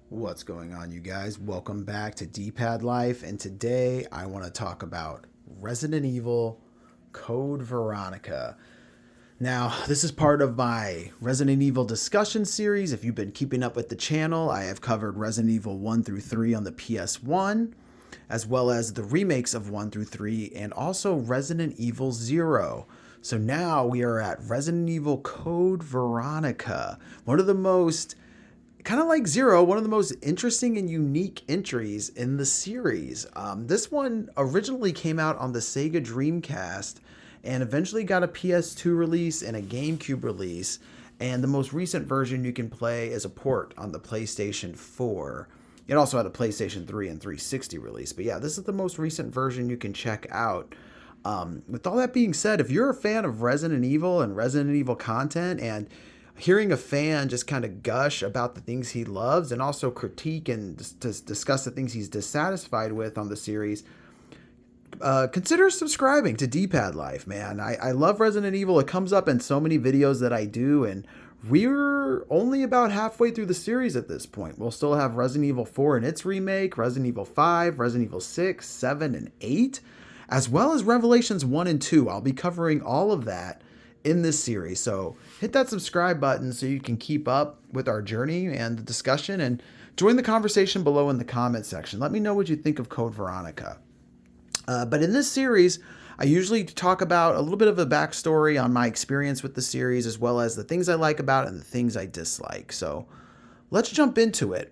What's going on, you guys? Welcome back to D+Pad Life, and today I want to talk about Resident Evil Code Veronica. Now, this is part of my Resident Evil discussion series. If you've been keeping up with the channel, I have covered Resident Evil 1 through 3 on the PS1, as well as the remakes of 1 through 3, and also Resident Evil 0. So now we are at Resident Evil Code Veronica, one of the most kind of like Zero, one of the most interesting and unique entries in the series. This one originally came out on the Sega Dreamcast and eventually got a PS2 release and a GameCube release. And the most recent version you can play is a port on the PlayStation 4. It also had a PlayStation 3 and 360 release. But yeah, this is the most recent version you can check out. With all that being said, if you're a fan of Resident Evil and Resident Evil content, and hearing a fan just kind of gush about the things he loves and also critique and discuss the things he's dissatisfied with on the series, consider subscribing to D+Pad Life, man. I love Resident Evil. It comes up in so many videos that I do, and we're only about halfway through the series at this point. We'll still have Resident Evil 4 and its remake, Resident Evil 5, Resident Evil 6, 7, and 8, as well as Revelations 1 and 2. I'll be covering all of that in this series. So hit that subscribe button so you can keep up with our journey and the discussion, and join the conversation below in the comment section. Let me know what you think of Code Veronica. But in this series, I usually talk about a little bit of a backstory on my experience with the series, as well as the things I like about it and the things I dislike. So let's jump into it.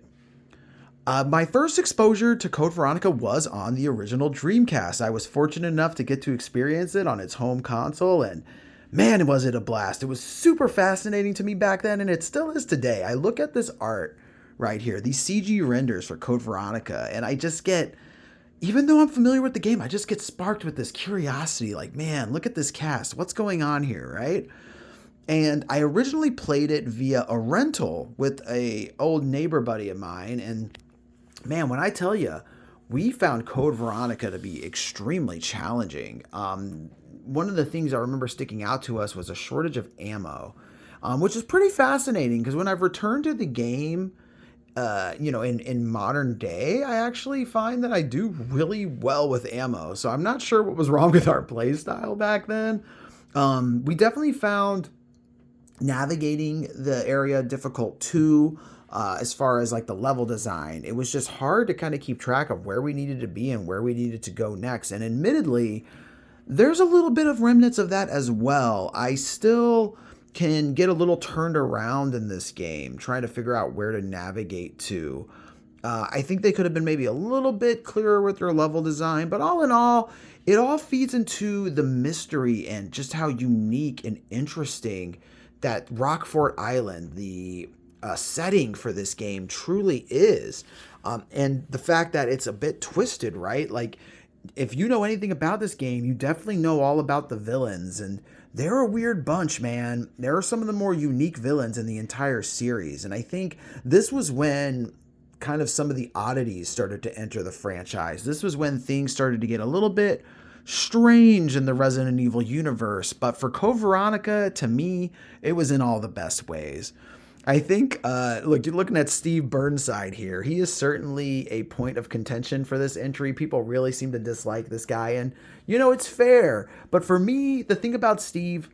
My first exposure to Code Veronica was on the original Dreamcast. I was fortunate enough to get to experience it on its home console, and man, was it a blast. It was super fascinating to me back then, and it still is today. I look at this art right here, these CG renders for Code Veronica, and I just get, even though I'm familiar with the game, I just get sparked with this curiosity, like, man, look at this cast. What's going on here, right? And I originally played it via a rental with a old neighbor buddy of mine, and man, when I tell you, we found Code Veronica to be extremely challenging. One of the things I remember sticking out to us was a shortage of ammo, which is pretty fascinating because when I've returned to the game, in modern day, I actually find that I do really well with ammo. So I'm not sure what was wrong with our play style back then. We definitely found navigating the area difficult too. As far as like the level design, it was just hard to kind of keep track of where we needed to be and where we needed to go next. And admittedly, there's a little bit of remnants of that as well. I still can get a little turned around in this game, trying to figure out where to navigate to. I think they could have been maybe a little bit clearer with their level design, but all in all, it all feeds into the mystery and just how unique and interesting that Rockfort Island, the setting for this game, truly is. And the fact that it's a bit twisted, right? Like, if you know anything about this game, you definitely know all about the villains, and they're a weird bunch, man. There are some of the more unique villains in the entire series, and I think this was when kind of some of the oddities started to enter the franchise. This was when things started to get a little bit strange in the Resident Evil universe, but for Code Veronica, to me, it was in all the best ways. I think, look, you're looking at Steve Burnside here. He is certainly a point of contention for this entry. People really seem to dislike this guy, and, it's fair. But for me, the thing about Steve,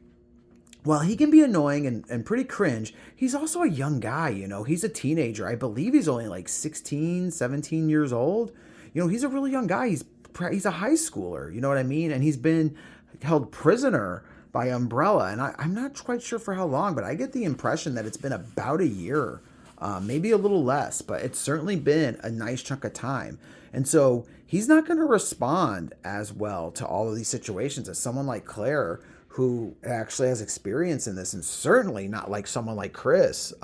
while he can be annoying and pretty cringe, he's also a young guy, He's a teenager. I believe he's only like 16, 17 years old. He's a really young guy. He's a high schooler, you know what I mean? And he's been held prisoner by Umbrella, and I'm not quite sure for how long, but I get the impression that it's been about a year, maybe a little less, but it's certainly been a nice chunk of time. And so he's not going to respond as well to all of these situations as someone like Claire, who actually has experience in this, and certainly not like someone like Chris,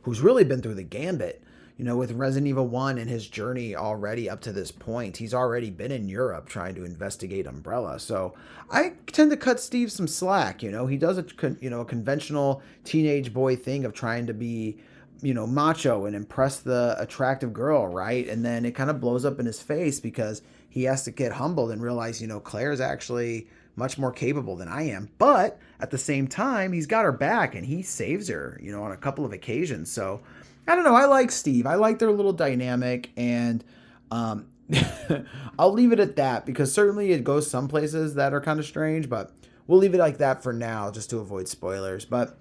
who's really been through the gambit. With Resident Evil 1 and his journey already up to this point, he's already been in Europe trying to investigate Umbrella. So I tend to cut Steve some slack. He does a conventional teenage boy thing of trying to be, macho and impress the attractive girl, right? And then it kind of blows up in his face because he has to get humbled and realize, Claire's actually much more capable than I am. But at the same time, he's got her back and he saves her, on a couple of occasions. So I don't know. I like Steve. I like their little dynamic, and um, I'll leave it at that because certainly it goes some places that are kind of strange, but we'll leave it like that for now just to avoid spoilers. But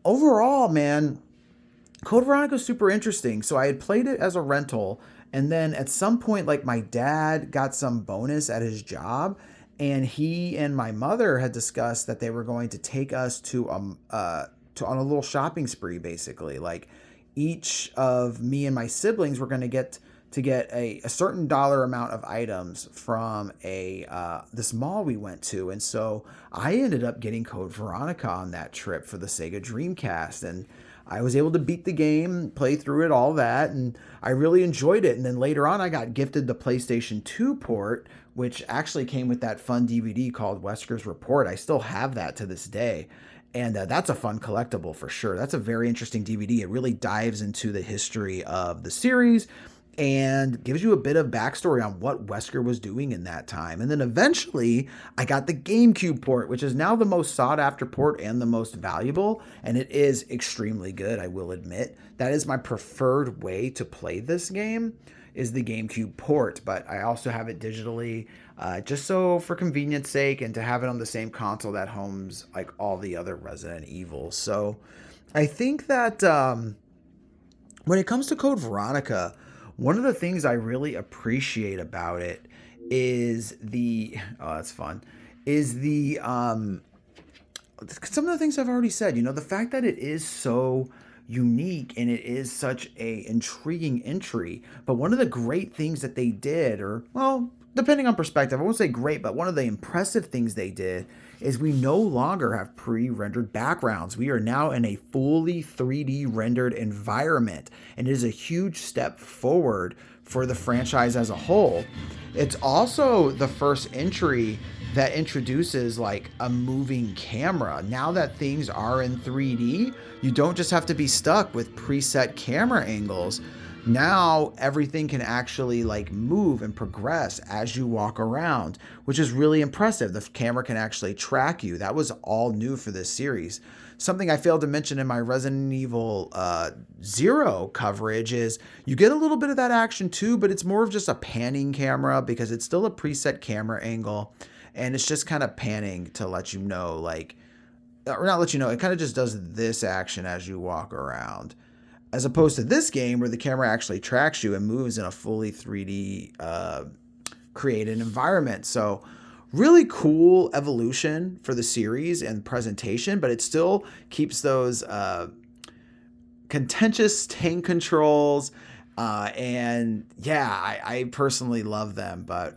overall, man, Code Veronica is super interesting. So I had played it as a rental, and then at some point, like my dad got some bonus at his job, and he and my mother had discussed that they were going to take us to on a little shopping spree, basically. Like each of me and my siblings were going to get a certain dollar amount of items from a this mall we went to, and so I ended up getting Code Veronica on that trip for the Sega Dreamcast, and I was able to beat the game, play through it, all that, and I really enjoyed it. And then later on, I got gifted the PlayStation 2 port, which actually came with that fun DVD called Wesker's Report. I still have that to this day. And that's a fun collectible for sure. That's a very interesting DVD. It really dives into the history of the series and gives you a bit of backstory on what Wesker was doing in that time. And then eventually, I got the GameCube port, which is now the most sought after port and the most valuable. And it is extremely good, I will admit. That is my preferred way to play this game, is the GameCube port. But I also have it digitally, just so for convenience sake, and to have it on the same console that homes like all the other Resident Evil. So I think that when it comes to Code Veronica, one of the things I really appreciate about it is that's fun, is some of the things I've already said. The fact that it is so unique and it is such a intriguing entry. But one of the great things that they did, or well, depending on perspective, I won't say great, but one of the impressive things they did is we no longer have pre-rendered backgrounds. We are now in a fully 3D rendered environment, and it is a huge step forward for the franchise as a whole. It's also the first entry that introduces like a moving camera. Now that things are in 3D, you don't just have to be stuck with preset camera angles. Now everything can actually like move and progress as you walk around, which is really impressive. The camera can actually track you. That was all new for this series. Something I failed to mention in my Resident Evil 0 coverage is you get a little bit of that action too, but it's more of just a panning camera because it's still a preset camera angle, and it's just kind of panning to let you know, like, or not let you know, it kind of just does this action as you walk around. As opposed to this game where the camera actually tracks you and moves in a fully 3D created environment. So really cool evolution for the series and presentation, but it still keeps those contentious tank controls. And yeah, I personally love them. But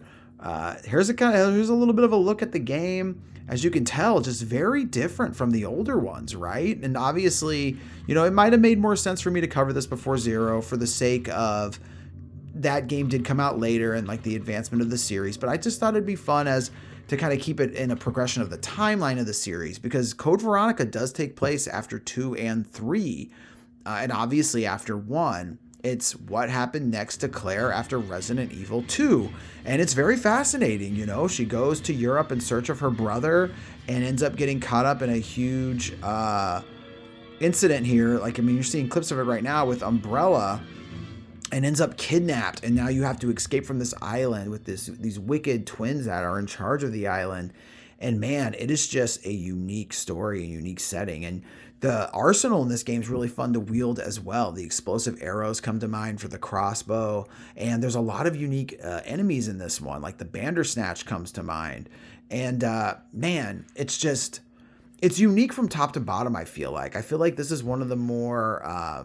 here's a little bit of a look at the game. As you can tell, just very different from the older ones, right? And obviously, it might have made more sense for me to cover this before Zero for the sake of that game did come out later and like the advancement of the series. But I just thought it'd be fun as to kind of keep it in a progression of the timeline of the series, because Code Veronica does take place after 2 and 3, and obviously after 1. It's what happened next to Claire after Resident Evil 2. And it's very fascinating, She goes to Europe in search of her brother and ends up getting caught up in a huge incident here. You're seeing clips of it right now with Umbrella, and ends up kidnapped. And now you have to escape from this island with these wicked twins that are in charge of the island. And man, it is just a unique story, a unique setting. And the arsenal in this game is really fun to wield as well. The explosive arrows come to mind for the crossbow. And there's a lot of unique enemies in this one, like the Bandersnatch comes to mind. And man, it's unique from top to bottom, I feel like. I feel like this is one of the more, I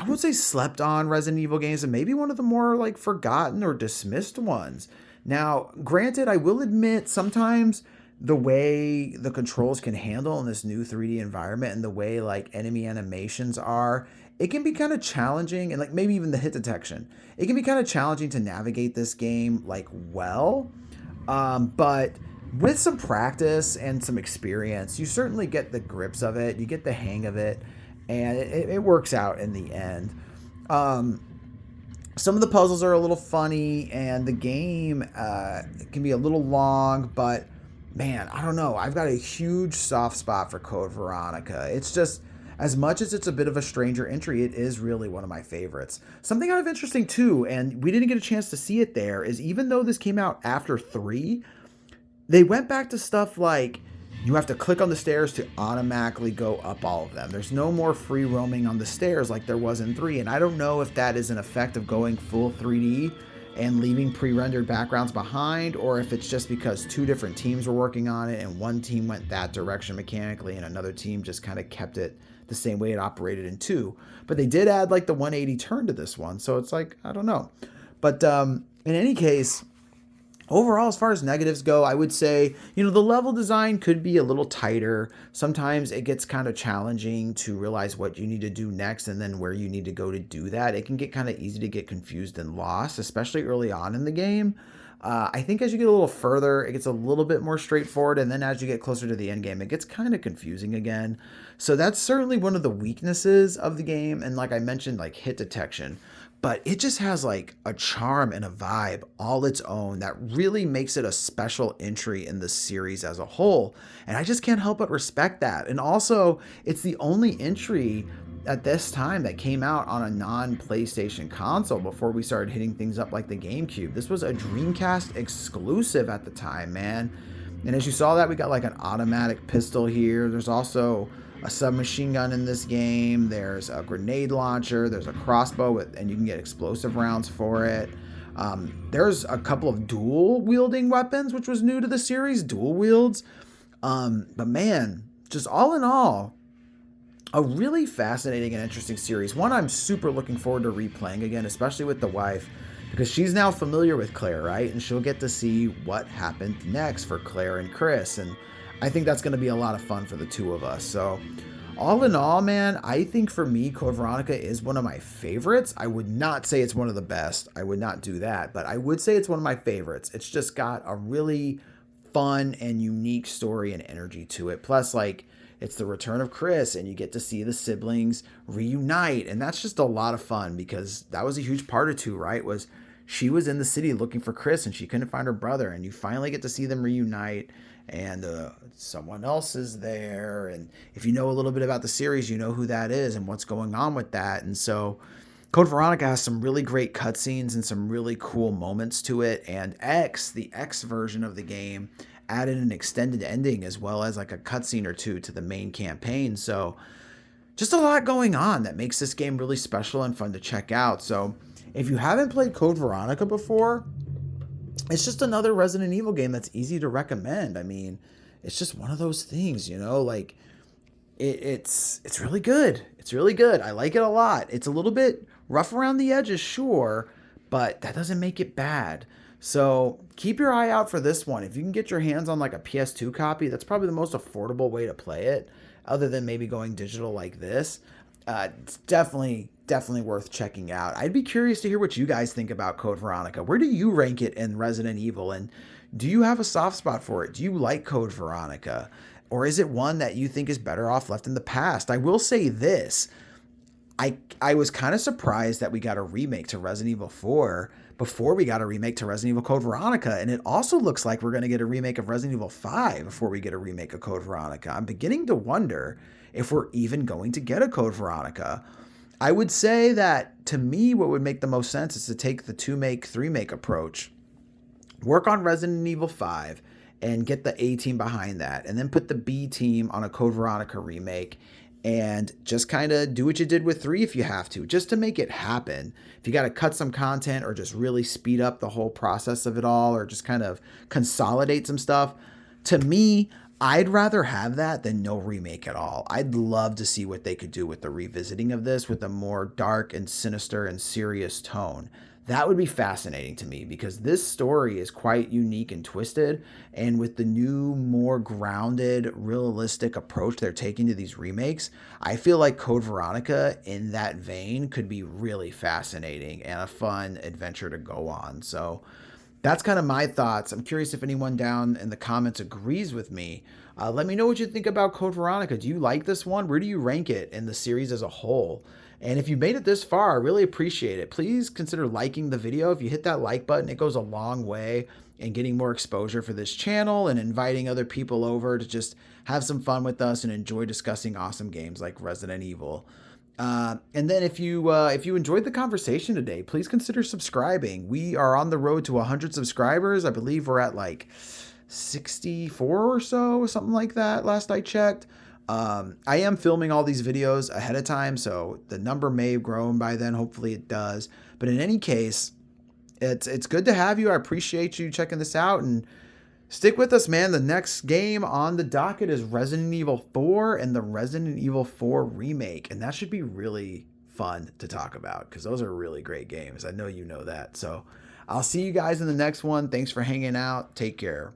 would say slept on Resident Evil games, and maybe one of the more like forgotten or dismissed ones. Now, granted, I will admit sometimes the way the controls can handle in this new 3D environment and the way like enemy animations are, it can be kind of challenging, and like maybe even the hit detection. It can be kind of challenging to navigate this game like well, but with some practice and some experience, you certainly get the grips of it. You get the hang of it, and it works out in the end. Some of the puzzles are a little funny, and the game can be a little long, but man, I don't know. I've got a huge soft spot for Code Veronica. It's just, as much as it's a bit of a stranger entry, it is really one of my favorites. Something kind of interesting too, and we didn't get a chance to see it there, is even though this came out after 3, they went back to stuff like you have to click on the stairs to automatically go up all of them. There's no more free roaming on the stairs like there was in 3, and I don't know if that is an effect of going full 3D and leaving pre-rendered backgrounds behind, or if it's just because 2 different teams were working on it and one team went that direction mechanically and another team just kind of kept it the same way it operated in 2. But they did add like the 180 turn to this one, so it's like, I don't know. But in any case, overall, as far as negatives go, I would say, the level design could be a little tighter. Sometimes it gets kind of challenging to realize what you need to do next and then where you need to go to do that. It can get kind of easy to get confused and lost, especially early on in the game. I think as you get a little further, it gets a little bit more straightforward. And then as you get closer to the end game, it gets kind of confusing again. So that's certainly one of the weaknesses of the game. And like I mentioned, like hit detection. But it just has like a charm and a vibe all its own that really makes it a special entry in the series as a whole. And I just can't help but respect that. And also, it's the only entry at this time that came out on a non-PlayStation console before we started hitting things up like the GameCube. This was a Dreamcast exclusive at the time, man. And as you saw that, we got like an automatic pistol here. There's also a submachine gun in this game. There's a grenade launcher. There's a crossbow, and you can get explosive rounds for it. There's a couple of dual wielding weapons, which was new to the series, dual wields. But man, just all in all, a really fascinating and interesting series. One I'm super looking forward to replaying again, especially with the wife, because she's now familiar with Claire, right? And she'll get to see what happened next for Claire and Chris. And I think that's going to be a lot of fun for the two of us. So all in all, man, I think for me, Code Veronica is one of my favorites. I would not say it's one of the best. I would not do that, but I would say it's one of my favorites. It's just got a really fun and unique story and energy to it. Plus, like, it's the return of Chris and you get to see the siblings reunite. And that's just a lot of fun because that was a huge part of 2, right? Was she was in the city looking for Chris and she couldn't find her brother. And you finally get to see them reunite. And someone else is there. And if you know a little bit about the series, you know who that is and what's going on with that. And so Code Veronica has some really great cutscenes and some really cool moments to it. And the X version of the game, added an extended ending as well as like a cutscene or 2 to the main campaign. So just a lot going on that makes this game really special and fun to check out. So if you haven't played Code Veronica before, it's just another Resident Evil game that's easy to recommend. I mean, it's just one of those things, like it's really good. It's really good. I like it a lot. It's a little bit rough around the edges, sure, but that doesn't make it bad. So keep your eye out for this one. If you can get your hands on like a PS2 copy, that's probably the most affordable way to play it, other than maybe going digital like this. It's definitely worth checking out. I'd be curious to hear what you guys think about Code Veronica. Where do you rank it in Resident Evil? And do you have a soft spot for it? Do you like Code Veronica? Or is it one that you think is better off left in the past? I will say this. I was kind of surprised that we got a remake to Resident Evil 4 before we got a remake to Resident Evil Code Veronica. And it also looks like we're going to get a remake of Resident Evil 5 before we get a remake of Code Veronica. I'm beginning to wonder if we're even going to get a Code Veronica. I would say that, to me, what would make the most sense is to take the 2-make, 3-make approach, work on Resident Evil 5, and get the A team behind that, and then put the B team on a Code Veronica remake, and just kind of do what you did with 3 if you have to, just to make it happen. If you got to cut some content or just really speed up the whole process of it all, or just kind of consolidate some stuff, to me, I'd rather have that than no remake at all. I'd love to see what they could do with the revisiting of this with a more dark and sinister and serious tone. That would be fascinating to me because this story is quite unique and twisted. And with the new, more grounded, realistic approach they're taking to these remakes, I feel like Code Veronica in that vein could be really fascinating and a fun adventure to go on. So that's kind of my thoughts. I'm curious if anyone down in the comments agrees with me. Let me know what you think about Code Veronica. Do you like this one? Where do you rank it in the series as a whole? And if you made it this far, I really appreciate it. Please consider liking the video. If you hit that like button, it goes a long way in getting more exposure for this channel and inviting other people over to just have some fun with us and enjoy discussing awesome games like Resident Evil. And then if you enjoyed the conversation today, please consider subscribing. We are on the road to 100 subscribers. I believe we're at like 64 or so, something like that, last I checked. I am filming all these videos ahead of time, so the number may have grown by then. Hopefully it does. But in any case, it's good to have you. I appreciate you checking this out, and stick with us, man. The next game on the docket is Resident Evil 4 and the Resident Evil 4 remake, and that should be really fun to talk about because those are really great games. I know you know that. So I'll see you guys in the next one. Thanks for hanging out. Take care.